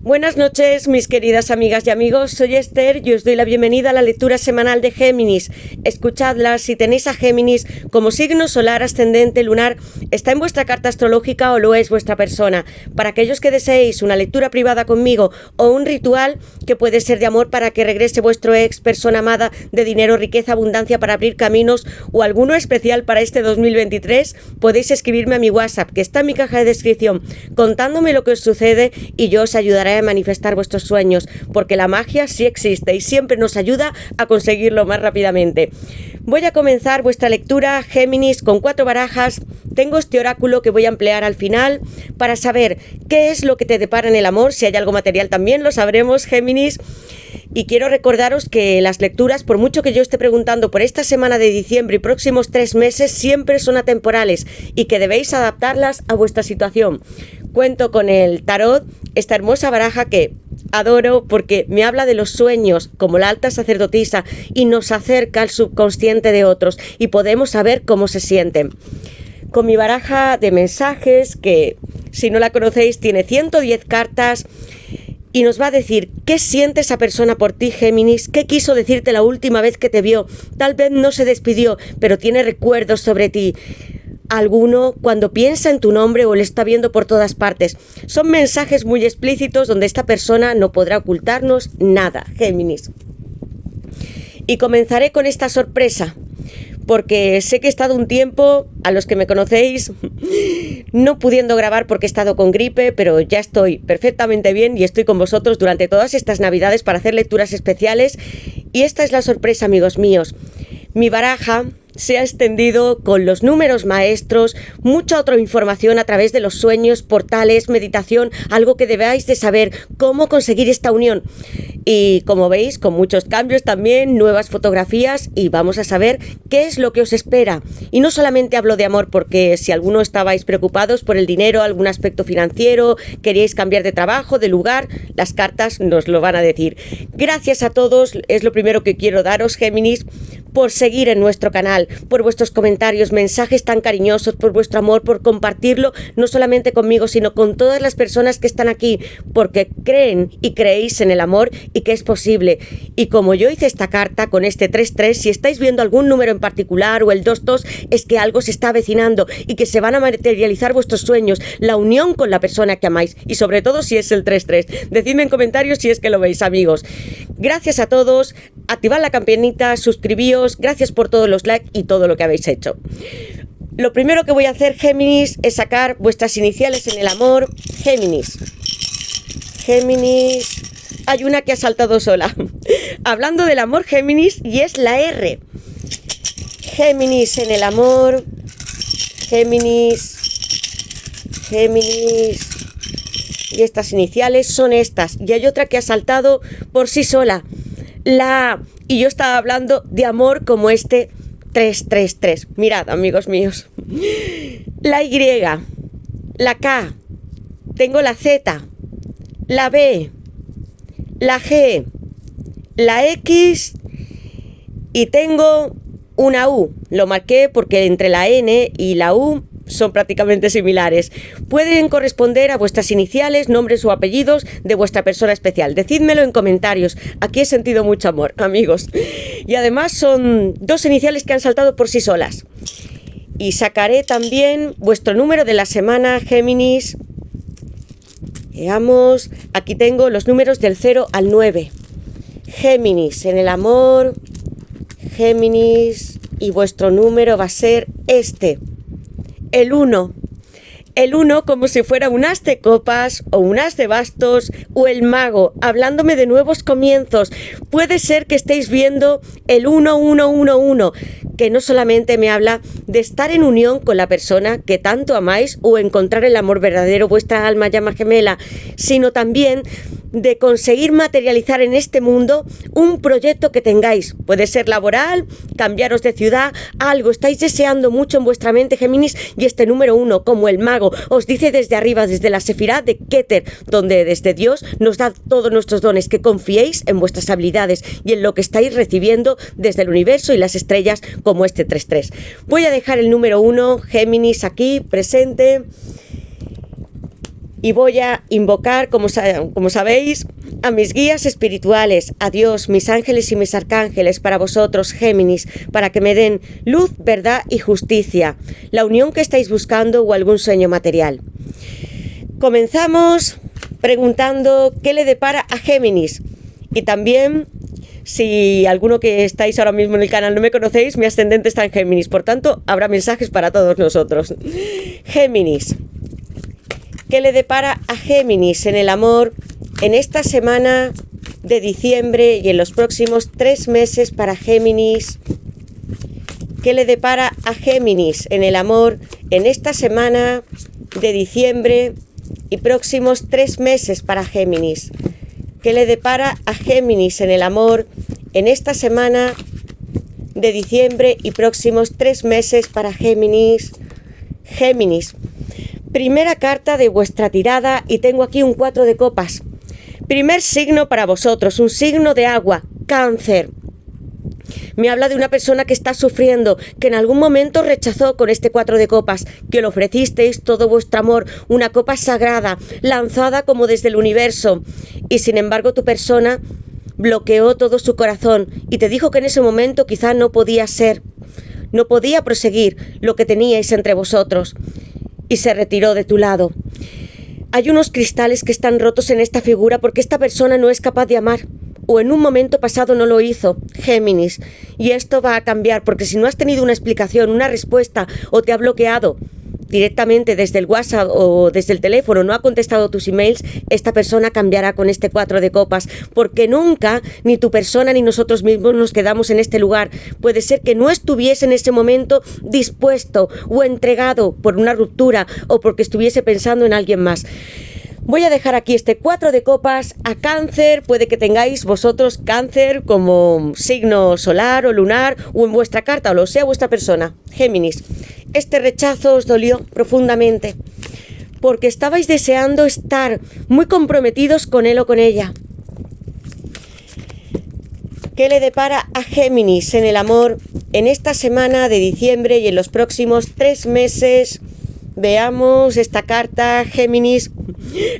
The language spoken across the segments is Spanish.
Buenas noches, mis queridas amigas y amigos. Soy Esther y os doy la bienvenida a la lectura semanal de Géminis. Escuchadla si tenéis a Géminis como signo solar, ascendente, lunar, está en vuestra carta astrológica o lo es vuestra persona. Para aquellos que deseéis una lectura privada conmigo o un ritual que puede ser de amor para que regrese vuestro ex, persona amada, de dinero, riqueza, abundancia para abrir caminos o alguno especial para este 2023, podéis escribirme a mi WhatsApp que está en mi caja de descripción contándome lo que os sucede y yo os ayudaré a manifestar vuestros sueños, porque la magia sí existe y siempre nos ayuda a conseguirlo más rápidamente. Voy a comenzar vuestra lectura, Géminis, con 4 barajas. Tengo este oráculo que voy a emplear al final para saber qué es lo que te depara en el amor. Si hay algo material también lo sabremos, Géminis. Y quiero recordaros que las lecturas, por mucho que yo esté preguntando por esta semana de diciembre y próximos 3 meses, siempre son atemporales y que debéis adaptarlas a vuestra situación. Cuento con el tarot, esta hermosa baraja que adoro porque me habla de los sueños como la alta sacerdotisa y nos acerca al subconsciente de otros y podemos saber cómo se sienten. Con mi baraja de mensajes, que si no la conocéis tiene 110 cartas, y nos va a decir qué siente esa persona por ti, Géminis, qué quiso decirte la última vez que te vio. Tal vez no se despidió, pero tiene recuerdos sobre ti. Alguno cuando piensa en tu nombre o le está viendo por todas partes. Son mensajes muy explícitos donde esta persona no podrá ocultarnos nada, Géminis. Y comenzaré con esta sorpresa, porque sé que he estado un tiempo, a los que me conocéis, no pudiendo grabar porque he estado con gripe, pero ya estoy perfectamente bien y estoy con vosotros durante todas estas navidades para hacer lecturas especiales. Y esta es la sorpresa, amigos míos. Mi baraja se ha extendido con los números maestros, mucha otra información a través de los sueños, portales, meditación, algo que debáis de saber cómo conseguir esta unión. Y como veis, con muchos cambios también, nuevas fotografías y vamos a saber qué es lo que os espera. Y no solamente hablo de amor porque si alguno estabais preocupados por el dinero, algún aspecto financiero, queríais cambiar de trabajo, de lugar, las cartas nos lo van a decir. Gracias a todos, es lo primero que quiero daros, Géminis, por seguir en nuestro canal, por vuestros comentarios, mensajes tan cariñosos, por vuestro amor, por compartirlo, no solamente conmigo, sino con todas las personas que están aquí, porque creen y creéis en el amor y que es posible. Y como yo hice esta carta con este 3-3, si estáis viendo algún número en particular o el 2-2, es que algo se está avecinando y que se van a materializar vuestros sueños, la unión con la persona que amáis y sobre todo si es el 3-3. Decidme en comentarios si es que lo veis, amigos. Gracias a todos, activad la campanita, suscribíos, gracias por todos los likes y todo lo que habéis hecho. Lo primero que voy a hacer, Géminis, es sacar vuestras iniciales en el amor. Géminis. Géminis. Hay una que ha saltado sola. Hablando del amor, Géminis, y es la R. Géminis en el amor. Géminis. Géminis. Y estas iniciales son estas. Y hay otra que ha saltado por sí sola. La A. Y yo estaba hablando de amor como este 333. Mirad, amigos míos. La Y. La K. Tengo la Z. La B. La G. La X. Y tengo una U. Lo marqué porque entre la N y la U son prácticamente similares. Pueden corresponder a vuestras iniciales, nombres o apellidos de vuestra persona especial. Decídmelo en comentarios. Aquí he sentido mucho amor, amigos. Y además son 2 iniciales que han saltado por sí solas. Y sacaré también vuestro número de la semana, Géminis. Veamos. Aquí tengo los números del 0 al 9. Géminis en el amor. Géminis. Y vuestro número va a ser este. El 1. El 1 como si fuera un as de copas o un as de bastos o el mago, hablándome de nuevos comienzos. Puede ser que estéis viendo el 1111, que no solamente me habla de estar en unión con la persona que tanto amáis o encontrar el amor verdadero, vuestra alma llama gemela, sino también de conseguir materializar en este mundo un proyecto que tengáis. Puede ser laboral, cambiaros de ciudad, algo estáis deseando mucho en vuestra mente, Géminis, y este número 1, como el mago, os dice desde arriba, desde la Sefirá de Keter, donde desde Dios nos da todos nuestros dones, que confiéis en vuestras habilidades y en lo que estáis recibiendo desde el universo y las estrellas, como este 3-3. Voy a dejar el número 1, Géminis, aquí presente. Y voy a invocar, como sabéis, a mis guías espirituales, a Dios, mis ángeles y mis arcángeles, para vosotros, Géminis, para que me den luz, verdad y justicia, la unión que estáis buscando o algún sueño material. Comenzamos preguntando qué le depara a Géminis. Y también, si alguno que estáis ahora mismo en el canal no me conocéis, mi ascendente está en Géminis, por tanto, habrá mensajes para todos nosotros. Géminis. ¿Qué le depara a Géminis en el amor en esta semana de diciembre y en los próximos 3 meses para Géminis? ¿Qué le depara a Géminis en el amor en esta semana de diciembre y próximos 3 meses para Géminis? ¿Qué le depara a Géminis en el amor en esta semana de diciembre y próximos 3 meses para Géminis? Géminis. Primera carta de vuestra tirada y tengo aquí un 4 de copas. Primer signo para vosotros, un signo de agua, Cáncer. Me habla de una persona que está sufriendo, que en algún momento rechazó con este 4 de copas, que le ofrecisteis todo vuestro amor, una copa sagrada, lanzada como desde el universo. Y sin embargo tu persona bloqueó todo su corazón y te dijo que en ese momento quizá no podía ser, no podía proseguir lo que teníais entre vosotros. Y se retiró de tu lado. Hay unos cristales que están rotos en esta figura porque esta persona no es capaz de amar, o en un momento pasado no lo hizo, Géminis, y esto va a cambiar porque si no has tenido una explicación, una respuesta, o te ha bloqueado directamente desde el WhatsApp o desde el teléfono, no ha contestado tus emails, esta persona cambiará con este 4 de copas, porque nunca, ni tu persona ni nosotros mismos nos quedamos en este lugar. Puede ser que no estuviese en ese momento dispuesto o entregado por una ruptura o porque estuviese pensando en alguien más. Voy a dejar aquí este 4 de copas a Cáncer. Puede que tengáis vosotros Cáncer como signo solar o lunar o en vuestra carta, o lo sea vuestra persona, Géminis. Este rechazo os dolió profundamente porque estabais deseando estar muy comprometidos con él o con ella. ¿Qué le depara a Géminis en el amor en esta semana de diciembre y en los próximos 3 meses? Veamos esta carta, Géminis.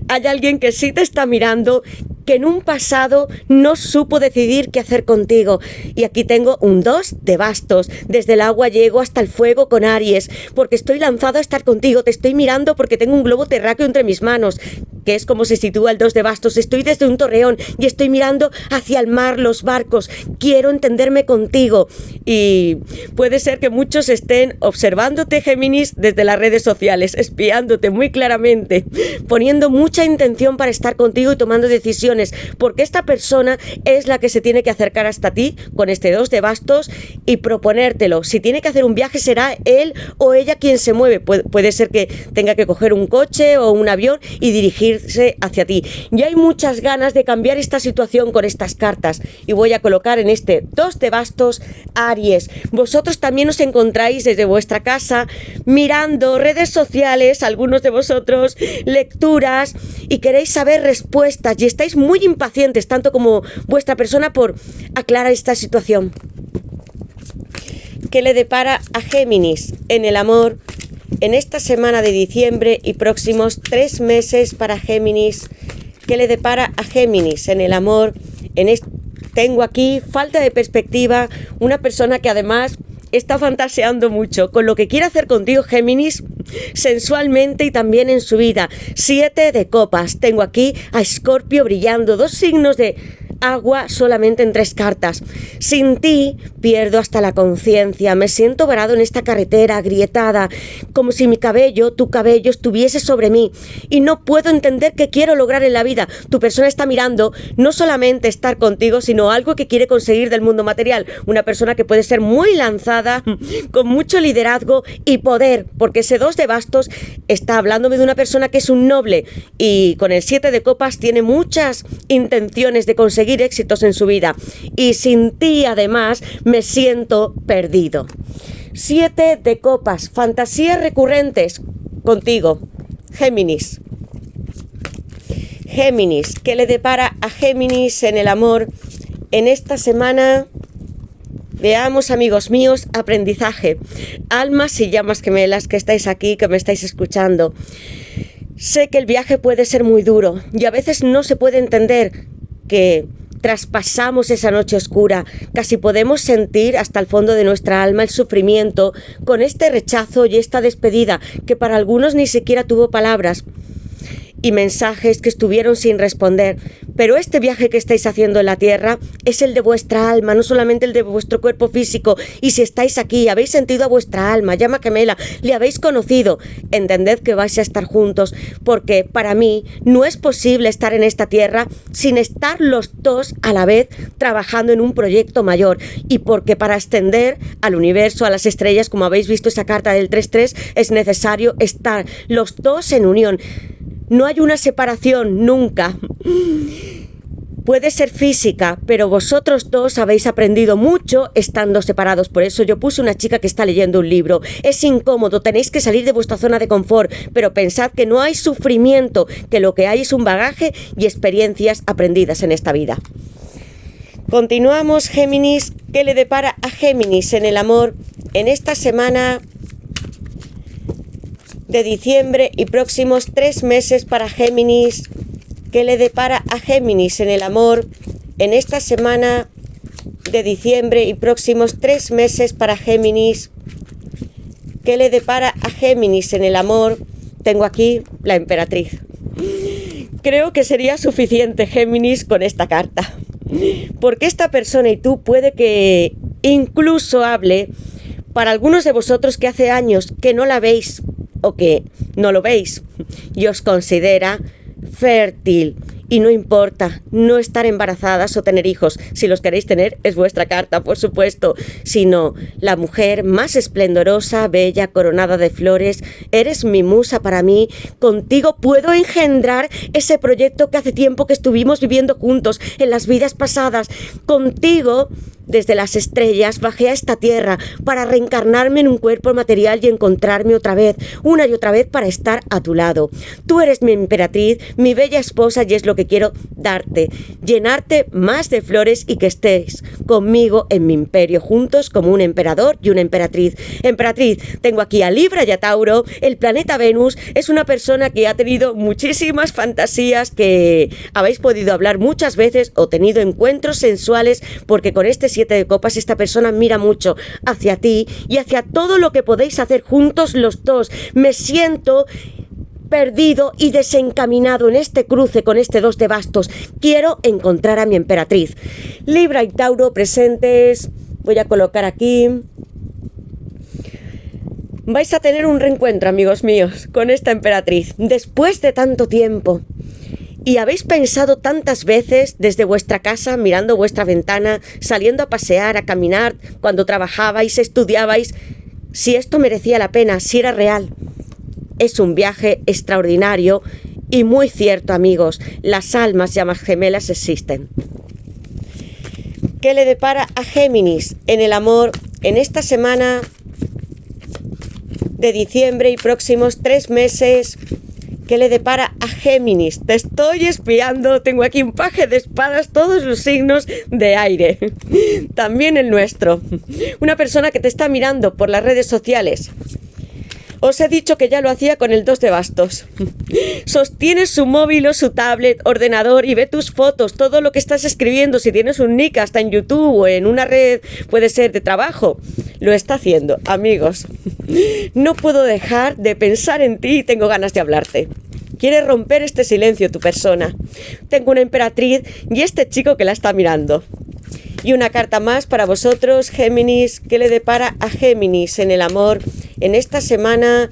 Hay alguien que sí te está mirando, que en un pasado no supo decidir qué hacer contigo. Y aquí tengo un 2 de bastos. Desde el agua llego hasta el fuego con Aries, porque estoy lanzado a estar contigo. Te estoy mirando porque tengo un globo terráqueo entre mis manos, que es como se sitúa el 2 de bastos. Estoy desde un torreón y estoy mirando hacia el mar, los barcos. Quiero entenderme contigo. Y puede ser que muchos estén observándote, Géminis, desde las redes sociales, espiándote muy claramente, poniendo mucha intención para estar contigo y tomando decisiones, porque esta persona es la que se tiene que acercar hasta ti con este 2 de bastos y proponértelo. Si tiene que hacer un viaje, será él o ella quien se mueve. Puede ser que tenga que coger un coche o un avión y dirigirse hacia ti. Y hay muchas ganas de cambiar esta situación con estas cartas. Y voy a colocar en este 2 de bastos Aries. Vosotros también os encontráis desde vuestra casa mirando redes sociales, algunos de vosotros, lecturas, y queréis saber respuestas y estáis muy impacientes, tanto como vuestra persona, por aclarar esta situación. ¿Qué le depara a Géminis en el amor en esta semana de diciembre y próximos 3 meses para Géminis? ¿Qué le depara a Géminis en el amor? Tengo aquí falta de perspectiva, una persona que además está fantaseando mucho con lo que quiere hacer contigo, Géminis, sensualmente y también en su vida. 7 de copas. Tengo aquí a Escorpio brillando, 2 signos de agua solamente en 3 cartas. Sin ti pierdo hasta la conciencia, me siento varado en esta carretera agrietada, como si mi cabello, tu cabello, estuviese sobre mí y no puedo entender qué quiero lograr en la vida. Tu persona está mirando no solamente estar contigo, sino algo que quiere conseguir del mundo material. Una persona que puede ser muy lanzada, con mucho liderazgo y poder, porque ese 2 de bastos está hablándome de una persona que es un noble y con el 7 de copas tiene muchas intenciones de conseguir éxitos en su vida, y sin ti además me siento perdido. 7 de copas, fantasías recurrentes contigo, Géminis. Géminis, ¿qué le depara a Géminis en el amor en esta semana? Veamos, amigos míos, aprendizaje, almas y llamas gemelas que estáis aquí, que me estáis escuchando. Sé que el viaje puede ser muy duro y a veces no se puede entender que traspasamos esa noche oscura, casi podemos sentir hasta el fondo de nuestra alma el sufrimiento con este rechazo y esta despedida que para algunos ni siquiera tuvo palabras y mensajes que estuvieron sin responder. Pero este viaje que estáis haciendo en la tierra es el de vuestra alma, no solamente el de vuestro cuerpo físico. Y si estáis aquí, habéis sentido a vuestra alma, llama gemela, le habéis conocido, entended que vais a estar juntos, porque para mí no es posible estar en esta tierra sin estar los dos a la vez trabajando en un proyecto mayor. Y porque para ascender al universo, a las estrellas, como habéis visto esa carta del 3-3, es necesario estar los dos en unión. No hay una separación, nunca. Puede ser física, pero vosotros dos habéis aprendido mucho estando separados. Por eso yo puse una chica que está leyendo un libro. Es incómodo, tenéis que salir de vuestra zona de confort, pero pensad que no hay sufrimiento, que lo que hay es un bagaje y experiencias aprendidas en esta vida. Continuamos, Géminis. ¿Qué le depara a Géminis en el amor en esta semana de diciembre y próximos 3 meses para Géminis? ¿Qué le depara a Géminis en el amor en esta semana de diciembre y próximos 3 meses para Géminis? ¿Qué le depara a Géminis en el amor? Tengo aquí la emperatriz. Creo que sería suficiente, Géminis, con esta carta. Porque esta persona y tú puede que incluso hable para algunos de vosotros que hace años que no la veis o que no lo veis y os considera fértil. Y no importa no estar embarazadas o tener hijos. Si los queréis tener, es vuestra carta, por supuesto. Sino la mujer más esplendorosa, bella, coronada de flores. Eres mi musa para mí. Contigo puedo engendrar ese proyecto que hace tiempo que estuvimos viviendo juntos en las vidas pasadas. Contigo, desde las estrellas, bajé a esta tierra para reencarnarme en un cuerpo material y encontrarme otra vez, una y otra vez, para estar a tu lado. Tú eres mi emperatriz, mi bella esposa, y es lo que quiero darte, llenarte más de flores y que estés conmigo en mi imperio, juntos como un emperador y una emperatriz. Emperatriz, tengo aquí a Libra y a Tauro. El planeta Venus es una persona que ha tenido muchísimas fantasías, que habéis podido hablar muchas veces o tenido encuentros sensuales, porque con este 7 de copas esta persona mira mucho hacia ti y hacia todo lo que podéis hacer juntos los dos. Me siento perdido y desencaminado en este cruce con este 2 de bastos. Quiero encontrar a mi emperatriz. Libra y Tauro presentes. Voy a colocar aquí. Vais a tener un reencuentro, amigos míos, con esta emperatriz después de tanto tiempo. Y habéis pensado tantas veces desde vuestra casa, mirando vuestra ventana, saliendo a pasear, a caminar, cuando trabajabais, estudiabais, si esto merecía la pena, si era real. Es un viaje extraordinario y muy cierto, amigos. Las almas llamas gemelas existen. ¿Qué le depara a Géminis en el amor en esta semana de diciembre y próximos 3 meses? ¿Qué le depara a Géminis? Te estoy espiando, tengo aquí un paje de espadas, todos los signos de aire, también el nuestro. Una persona que te está mirando por las redes sociales. Os he dicho que ya lo hacía con el 2 de bastos. Sostiene su móvil o su tablet, ordenador y ve tus fotos, todo lo que estás escribiendo. Si tienes un nick hasta en YouTube o en una red, puede ser de trabajo, lo está haciendo, amigos. No puedo dejar de pensar en ti y tengo ganas de hablarte. Quiere romper este silencio tu persona. Tengo una emperatriz y este chico que la está mirando. Y una carta más para vosotros, Géminis. ¿Qué le depara a Géminis en el amor en esta semana?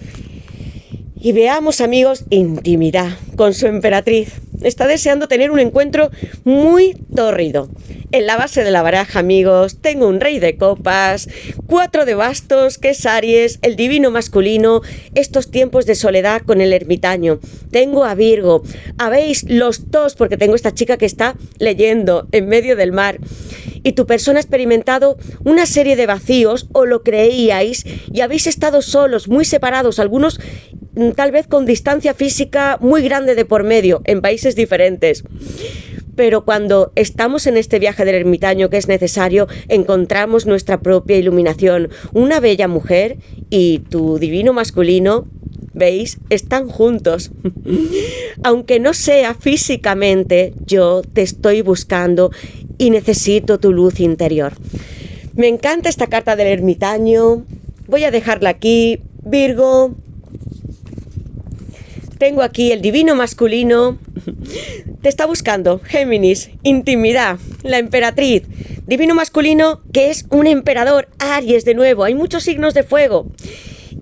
Y veamos, amigos, intimidad con su emperatriz. Está deseando tener un encuentro muy tórrido. En la base de la baraja, amigos, tengo un rey de copas, 4 de bastos, que es Aries, el divino masculino, estos tiempos de soledad con el ermitaño. Tengo a Virgo, habéis los dos, porque tengo esta chica que está leyendo en medio del mar. Y tu persona ha experimentado una serie de vacíos, o lo creíais, y habéis estado solos, muy separados, algunos tal vez con distancia física muy grande de por medio, en países diferentes. Pero cuando estamos en este viaje del ermitaño que es necesario, encontramos nuestra propia iluminación. Una bella mujer y tu divino masculino ¿Veis? Están juntos. Aunque no sea físicamente, yo te estoy buscando y necesito tu luz interior. Me encanta esta carta del ermitaño. Voy a dejarla aquí. Virgo. Tengo aquí el divino masculino. Te está buscando, Géminis. Intimidad. La emperatriz. Divino masculino que es un emperador. Aries de nuevo. Hay muchos signos de fuego.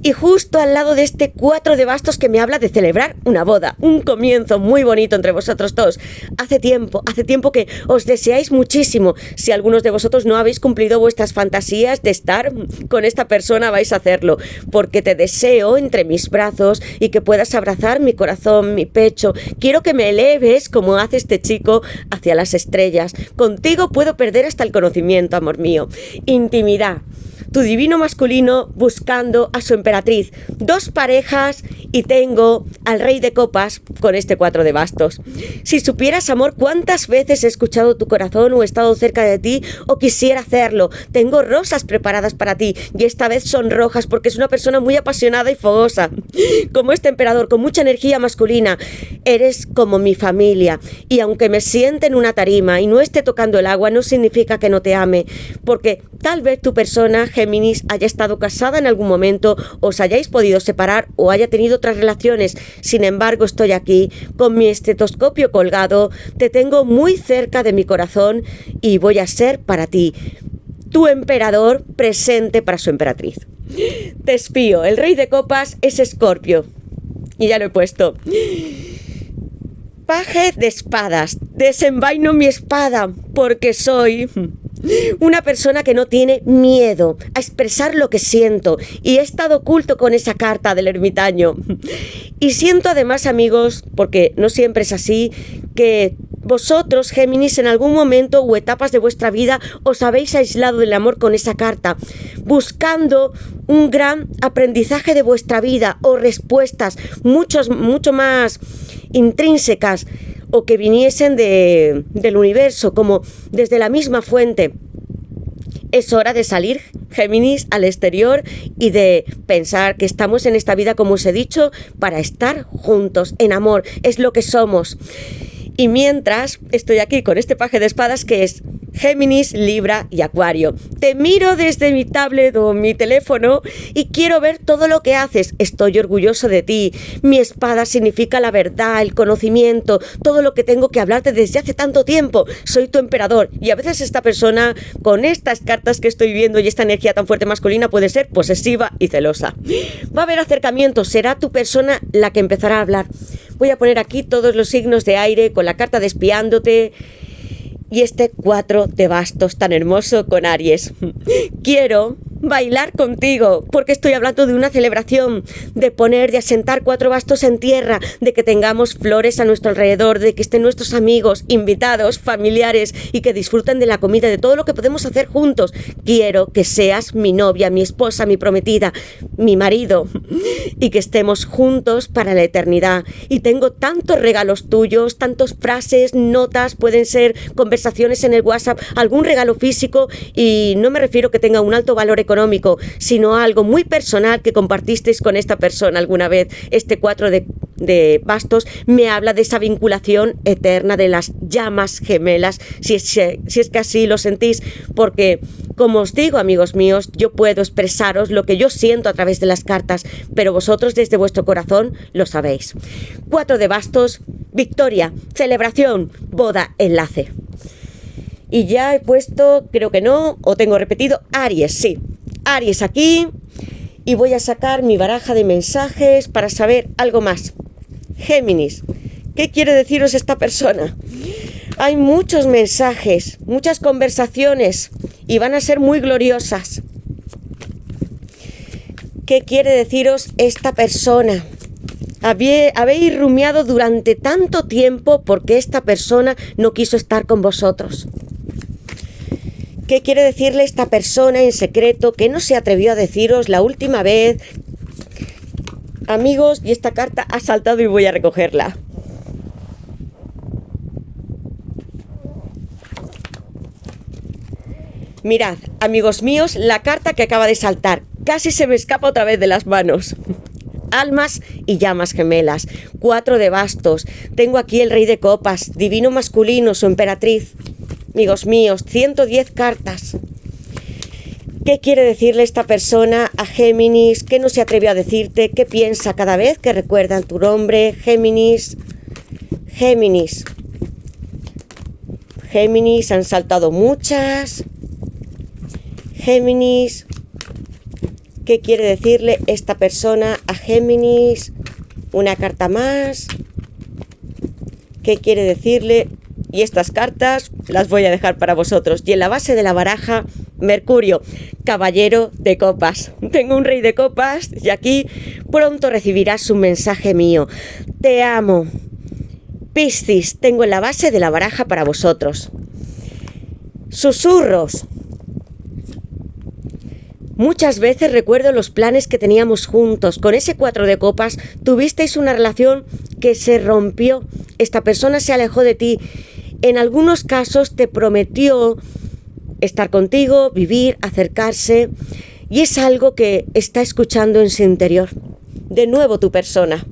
Y justo al lado de este 4 de bastos que me habla de celebrar una boda, un comienzo muy bonito entre vosotros dos. Hace tiempo que os deseáis muchísimo. Si algunos de vosotros no habéis cumplido vuestras fantasías de estar con esta persona, vais a hacerlo, porque te deseo entre mis brazos y que puedas abrazar mi corazón, mi pecho. Quiero que me eleves, como hace este chico, hacia las estrellas. Contigo puedo perder hasta el conocimiento, amor mío. Intimidad. Tu divino masculino buscando a su emperatriz. 2 parejas y tengo al rey de copas con este 4 de bastos. Si supieras, amor, cuántas veces he escuchado tu corazón o he estado cerca de ti o quisiera hacerlo. Tengo rosas preparadas para ti y esta vez son rojas porque es una persona muy apasionada y fogosa. Como este emperador, con mucha energía masculina. Eres como mi familia y aunque me siente en una tarima y no esté tocando el agua, no significa que no te ame, porque tal vez tu persona, Géminis, haya estado casada en algún momento, os hayáis podido separar o haya tenido otras relaciones. Sin embargo, estoy aquí con mi estetoscopio colgado, te tengo muy cerca de mi corazón y voy a ser para ti tu emperador presente para su emperatriz. Te espío. El rey de copas es Escorpio. Y ya lo he puesto. Paje de espadas. Desenvaino mi espada porque soy una persona que no tiene miedo a expresar lo que siento y he estado oculto con esa carta del ermitaño. Y siento además, amigos, porque no siempre es así, que vosotros, Géminis, en algún momento o etapas de vuestra vida os habéis aislado del amor con esa carta, buscando un gran aprendizaje de vuestra vida o respuestas mucho más intrínsecas o que viniesen del universo, como desde la misma fuente. Es hora de salir, Géminis, al exterior y de pensar que estamos en esta vida, como os he dicho, para estar juntos, en amor. Es lo que somos. Y mientras estoy aquí con este paje de espadas que es Géminis, Libra y Acuario. Te miro desde mi tablet o mi teléfono y quiero ver todo lo que haces. Estoy orgulloso de ti. Mi espada significa la verdad, el conocimiento, todo lo que tengo que hablarte desde hace tanto tiempo. Soy tu emperador y a veces esta persona con estas cartas que estoy viendo y esta energía tan fuerte masculina puede ser posesiva y celosa. Va a haber acercamientos, será tu persona la que empezará a hablar. Voy a poner aquí todos los signos de aire con la carta de espiándote y este 4 de bastos tan hermoso con Aries. Quiero bailar contigo porque estoy hablando de una celebración, de poner, de asentar 4 bastos en tierra, de que tengamos flores a nuestro alrededor, de que estén nuestros amigos, invitados, familiares y que disfruten de la comida, de todo lo que podemos hacer juntos. Quiero que seas mi novia, mi esposa, mi prometida, mi marido y que estemos juntos para la eternidad. Y tengo tantos regalos tuyos, tantas frases, notas, pueden ser conversaciones en el WhatsApp, algún regalo físico y no me refiero que tenga un alto valor económico, sino algo muy personal que compartisteis con esta persona alguna vez. Este 4 de bastos me habla de esa vinculación eterna, de las llamas gemelas, si es que así lo sentís, porque como os digo, amigos míos, yo puedo expresaros lo que yo siento a través de las cartas, pero vosotros desde vuestro corazón lo sabéis. 4 de bastos, victoria, celebración, boda, enlace. Y ya he puesto, creo que no, o tengo repetido, Aries, sí. Aries aquí. Y voy a sacar mi baraja de mensajes para saber algo más. Géminis, ¿qué quiere deciros esta persona? Hay muchos mensajes, muchas conversaciones y van a ser muy gloriosas. ¿Qué quiere deciros esta persona? Habéis rumiado durante tanto tiempo porque esta persona no quiso estar con vosotros. ¿Qué quiere decirle esta persona en secreto que no se atrevió a deciros la última vez? Amigos, y esta carta ha saltado y voy a recogerla. Mirad, amigos míos, la carta que acaba de saltar. Casi se me escapa otra vez de las manos. almas y llamas gemelas. 4 de bastos. Tengo aquí el rey de copas, divino masculino, su emperatriz. Amigos míos, 110 cartas. ¿Qué quiere decirle esta persona a Géminis? ¿Qué no se atrevió a decirte? ¿Qué piensa cada vez que recuerdan tu nombre? Géminis. Géminis. Géminis, han saltado muchas. Géminis. ¿Qué quiere decirle esta persona a Géminis? Una carta más. ¿Qué quiere decirle? Y estas cartas las voy a dejar para vosotros. Y en la base de la baraja, Mercurio, caballero de copas. Tengo un rey de copas y aquí pronto recibirás un mensaje mío. Te amo. Piscis, tengo en la base de la baraja para vosotros. Susurros. Muchas veces recuerdo los planes que teníamos juntos. Con ese 4 de copas tuvisteis una relación que se rompió. Esta persona se alejó de ti. En algunos casos te prometió estar contigo, vivir, acercarse. Y es algo que está escuchando en su interior. De nuevo tu persona.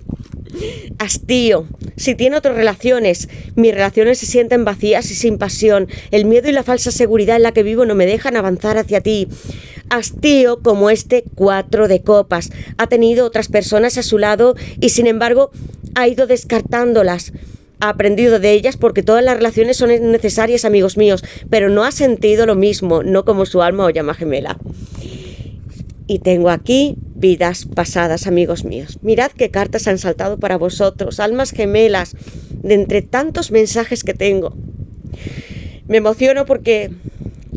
Hastío. Si tiene otras relaciones, mis relaciones se sienten vacías y sin pasión. El miedo y la falsa seguridad en la que vivo no me dejan avanzar hacia ti. Hastío como este 4 de copas. Ha tenido otras personas a su lado y sin embargo ha ido descartándolas. Ha aprendido de ellas porque todas las relaciones son necesarias, amigos míos, pero no ha sentido lo mismo, no como su alma o llama gemela. Y tengo aquí vidas pasadas, amigos míos. Mirad qué cartas han saltado para vosotros, almas gemelas, de entre tantos mensajes que tengo. Me emociono porque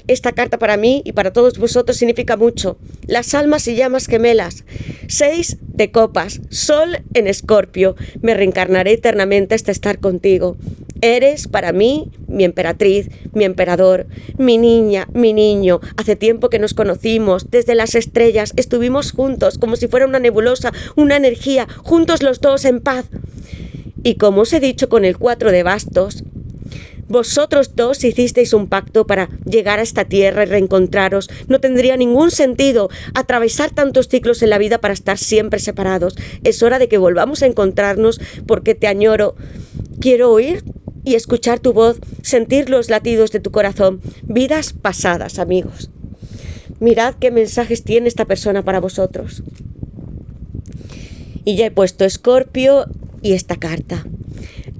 esta carta para mí y para todos vosotros significa mucho. Las almas y llamas gemelas. 6 de copas. Sol en Escorpio. Me reencarnaré eternamente hasta estar contigo. Eres para mí mi emperatriz, mi emperador, mi niña, mi niño. Hace tiempo que nos conocimos. Desde las estrellas estuvimos juntos como si fuera una nebulosa, una energía. Juntos los dos en paz. Y como os he dicho con el 4 de bastos, vosotros dos hicisteis un pacto para llegar a esta tierra y reencontraros. No tendría ningún sentido atravesar tantos ciclos en la vida para estar siempre separados. Es hora de que volvamos a encontrarnos porque te añoro. Quiero oír y escuchar tu voz, sentir los latidos de tu corazón. Vidas pasadas, amigos. Mirad qué mensajes tiene esta persona para vosotros. Y ya he puesto Escorpio y esta carta.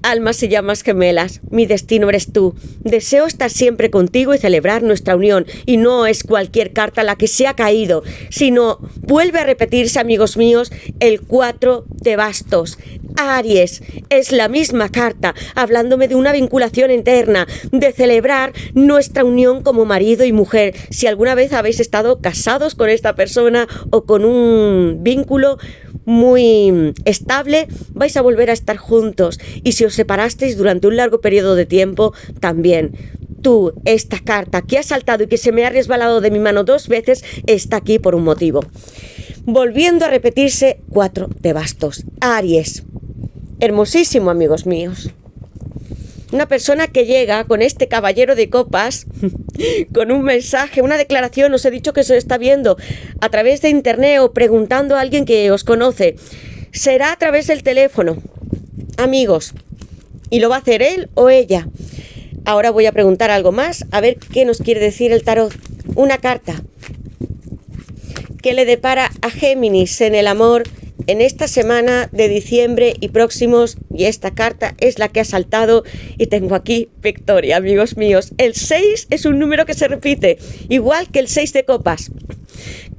Almas y llamas gemelas, mi destino eres tú. Deseo estar siempre contigo y celebrar nuestra unión. Y no es cualquier carta la que se ha caído, sino vuelve a repetirse, amigos míos, el 4 de bastos. Aries, es la misma carta, hablándome de una vinculación eterna, de celebrar nuestra unión como marido y mujer. Si alguna vez habéis estado casados con esta persona o con un vínculo muy estable, vais a volver a estar juntos. Y si os separasteis durante un largo periodo de tiempo, también. Tú, esta carta que ha saltado y que se me ha resbalado de mi mano 2 veces, está aquí por un motivo. Volviendo a repetirse, 4 de bastos. Aries. Hermosísimo, amigos míos. Una persona que llega con este caballero de copas, con un mensaje, una declaración, os he dicho que se está viendo a través de internet o preguntando a alguien que os conoce. Será a través del teléfono, amigos, y lo va a hacer él o ella. Ahora voy a preguntar algo más, a ver qué nos quiere decir el tarot. Una carta. ¿Qué le depara a Géminis en el amor en esta semana de diciembre y próximos? Y esta carta es la que ha saltado y tengo aquí victoria, amigos míos. El 6 es un número que se repite, igual que el 6 de copas.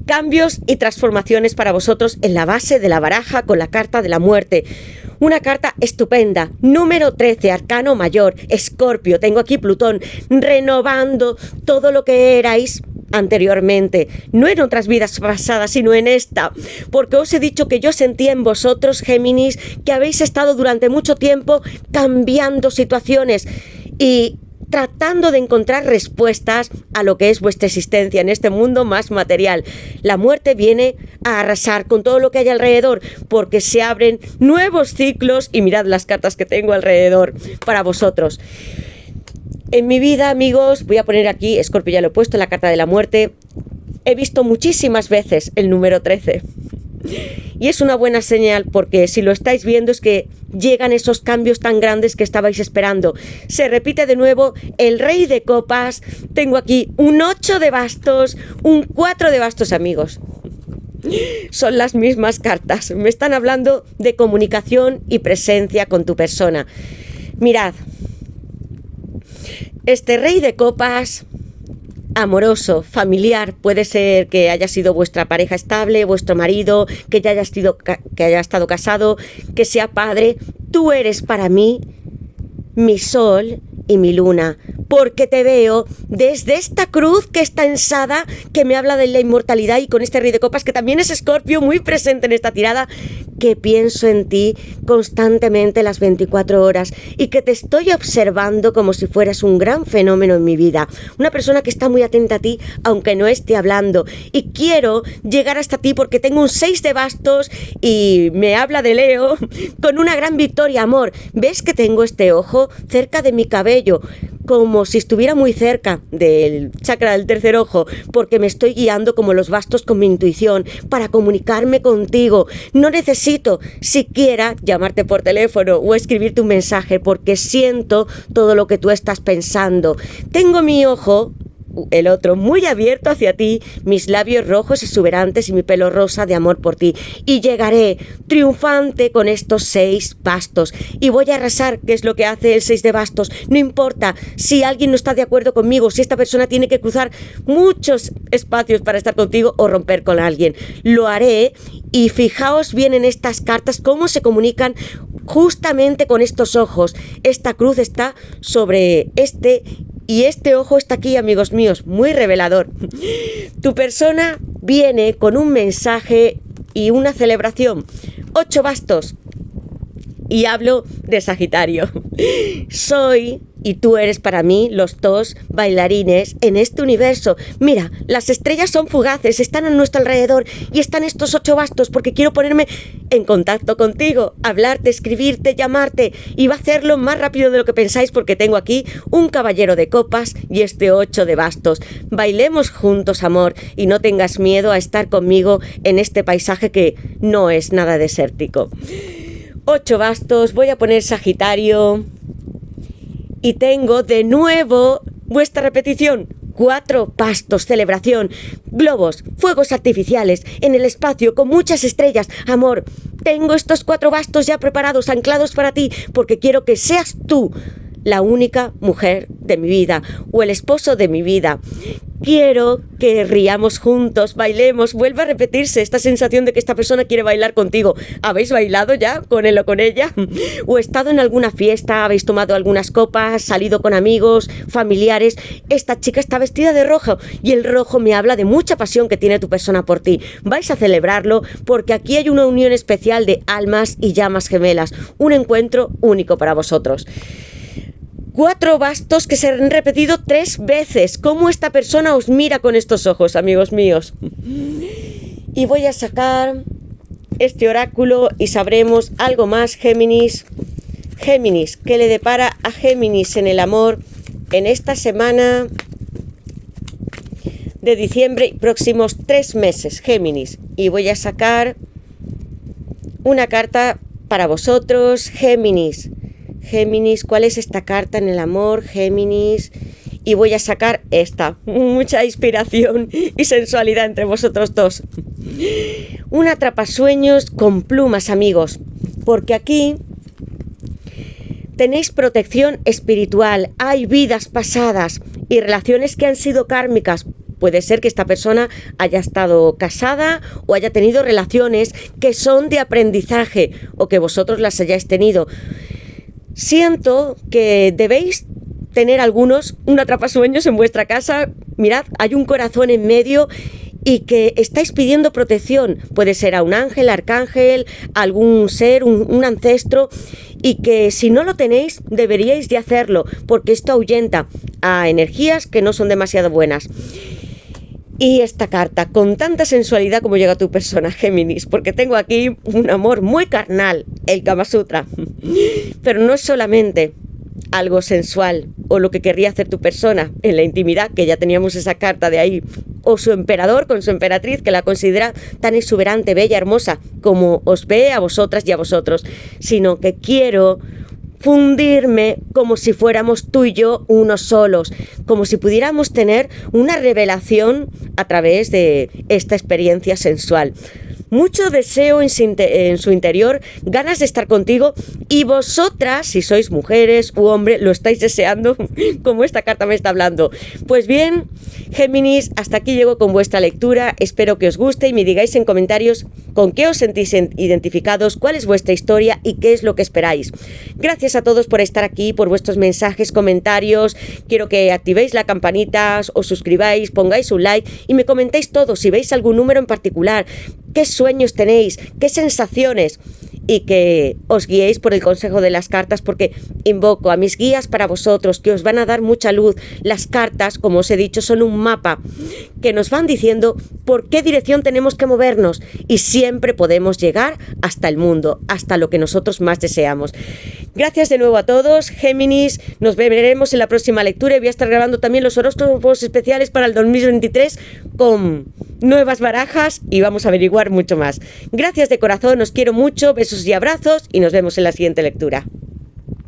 Cambios y transformaciones para vosotros en la base de la baraja con la carta de la muerte. Una carta estupenda. Número 13, arcano mayor, Escorpio. Tengo aquí Plutón, renovando todo lo que erais anteriormente, no en otras vidas pasadas, sino en esta, porque os he dicho que yo sentía en vosotros, Géminis, que habéis estado durante mucho tiempo cambiando situaciones y tratando de encontrar respuestas a lo que es vuestra existencia en este mundo más material. La muerte viene a arrasar con todo lo que hay alrededor, porque se abren nuevos ciclos y mirad las cartas que tengo alrededor para vosotros. En mi vida, amigos, voy a poner aquí, Escorpio ya lo he puesto, la carta de la muerte. He visto muchísimas veces el número 13. Y es una buena señal porque si lo estáis viendo es que llegan esos cambios tan grandes que estabais esperando. Se repite de nuevo el rey de copas. Tengo aquí un 8 de bastos, un 4 de bastos, amigos. Son las mismas cartas. Me están hablando de comunicación y presencia con tu persona. Mirad, este rey de copas, amoroso, familiar, puede ser que haya sido vuestra pareja estable, vuestro marido, que haya estado casado, que sea padre. Tú eres para mí mi sol y mi luna, porque te veo desde esta cruz que está ensada, que me habla de la inmortalidad, y con este rey de copas que también es Escorpio, muy presente en esta tirada, que pienso en ti constantemente las 24 horas y que te estoy observando como si fueras un gran fenómeno en mi vida, una persona que está muy atenta a ti aunque no esté hablando, y quiero llegar hasta ti porque tengo un 6 de bastos y me habla de Leo con una gran victoria, amor. ¿Ves que tengo este ojo cerca de mi cabello? Como si estuviera muy cerca del chakra del tercer ojo, porque me estoy guiando como los bastos con mi intuición para comunicarme contigo. No necesito siquiera llamarte por teléfono o escribirte un mensaje, porque siento todo lo que tú estás pensando. Tengo mi ojo, el otro, muy abierto hacia ti, mis labios rojos exuberantes y mi pelo rosa de amor por ti, y llegaré triunfante con estos 6 bastos y voy a arrasar, que es lo que hace el 6 de bastos. No importa si alguien no está de acuerdo conmigo, si esta persona tiene que cruzar muchos espacios para estar contigo o romper con alguien, lo haré. Y fijaos bien en estas cartas cómo se comunican justamente con estos ojos. Esta cruz está sobre y este ojo está aquí, amigos míos, muy revelador. Tu persona viene con un mensaje y una celebración. 8 bastos. Y hablo de Sagitario. Soy y tú eres para mí los dos bailarines en este universo. Mira, las estrellas son fugaces, están a nuestro alrededor y están estos 8 bastos porque quiero ponerme en contacto contigo, hablarte, escribirte, llamarte, y va a hacerlo más rápido de lo que pensáis porque tengo aquí un caballero de copas y este 8 de bastos. Bailemos juntos, amor, y no tengas miedo a estar conmigo en este paisaje que no es nada desértico. 8 bastos, voy a poner Sagitario y tengo de nuevo vuestra repetición. 4 bastos, celebración, globos, fuegos artificiales en el espacio con muchas estrellas. Amor, tengo estos 4 bastos ya preparados, anclados para ti, porque quiero que seas tú la única mujer de mi vida o el esposo de mi vida. Quiero que riamos juntos, bailemos, vuelva a repetirse esta sensación de que esta persona quiere bailar contigo. ¿Habéis bailado ya con él o con ella? ¿O estado en alguna fiesta? ¿Habéis tomado algunas copas? ¿Salido con amigos, familiares? Esta chica está vestida de rojo y el rojo me habla de mucha pasión que tiene tu persona por ti. Vais a celebrarlo porque aquí hay una unión especial de almas y llamas gemelas. Un encuentro único para vosotros. 4 bastos que se han repetido 3 veces. ¿Cómo esta persona os mira con estos ojos, amigos míos? Y voy a sacar este oráculo y sabremos algo más, Géminis. Géminis, ¿qué le depara a Géminis en el amor en esta semana de diciembre y próximos 3 meses, Géminis? Y voy a sacar una carta para vosotros, Géminis. Géminis, ¿cuál es esta carta en el amor, Géminis? Y voy a sacar esta. Mucha inspiración y sensualidad entre vosotros dos. Un atrapasueños con plumas, amigos. Porque aquí tenéis protección espiritual. Hay vidas pasadas y relaciones que han sido kármicas. Puede ser que esta persona haya estado casada o haya tenido relaciones que son de aprendizaje o que vosotros las hayáis tenido. Siento que debéis tener algunos un atrapasueños en vuestra casa. Mirad, hay un corazón en medio y que estáis pidiendo protección. Puede ser a un ángel, arcángel, algún ser, un ancestro, y que si no lo tenéis deberíais de hacerlo porque esto ahuyenta a energías que no son demasiado buenas. Y esta carta, con tanta sensualidad como llega a tu persona, Géminis, porque tengo aquí un amor muy carnal, el Kama Sutra. Pero no es solamente algo sensual o lo que querría hacer tu persona en la intimidad, que ya teníamos esa carta de ahí, o su emperador con su emperatriz, que la considera tan exuberante, bella, hermosa, como os ve a vosotras y a vosotros, sino que quiero fundirme como si fuéramos tú y yo unos solos, como si pudiéramos tener una revelación a través de esta experiencia sensual. Mucho deseo en su interior, ganas de estar contigo, y vosotras, si sois mujeres u hombres, lo estáis deseando como esta carta me está hablando. Pues bien, Géminis, hasta aquí llego con vuestra lectura. Espero que os guste y me digáis en comentarios con qué os sentís identificados, cuál es vuestra historia y qué es lo que esperáis. Gracias a todos por estar aquí, por vuestros mensajes, comentarios. Quiero que activéis la campanita, os suscribáis, pongáis un like y me comentéis todo, si veis algún número en particular, qué sueños tenéis, qué sensaciones, y que os guiéis por el consejo de las cartas, porque invoco a mis guías para vosotros, que os van a dar mucha luz. Las cartas, como os he dicho, son un mapa que nos van diciendo por qué dirección tenemos que movernos, y siempre podemos llegar hasta el mundo, hasta lo que nosotros más deseamos. Gracias de nuevo a todos, Géminis. Nos veremos en la próxima lectura y voy a estar grabando también los horóscopos especiales para el 2023 con nuevas barajas y vamos a averiguar mucho más. Gracias de corazón, os quiero mucho, besos y abrazos y nos vemos en la siguiente lectura.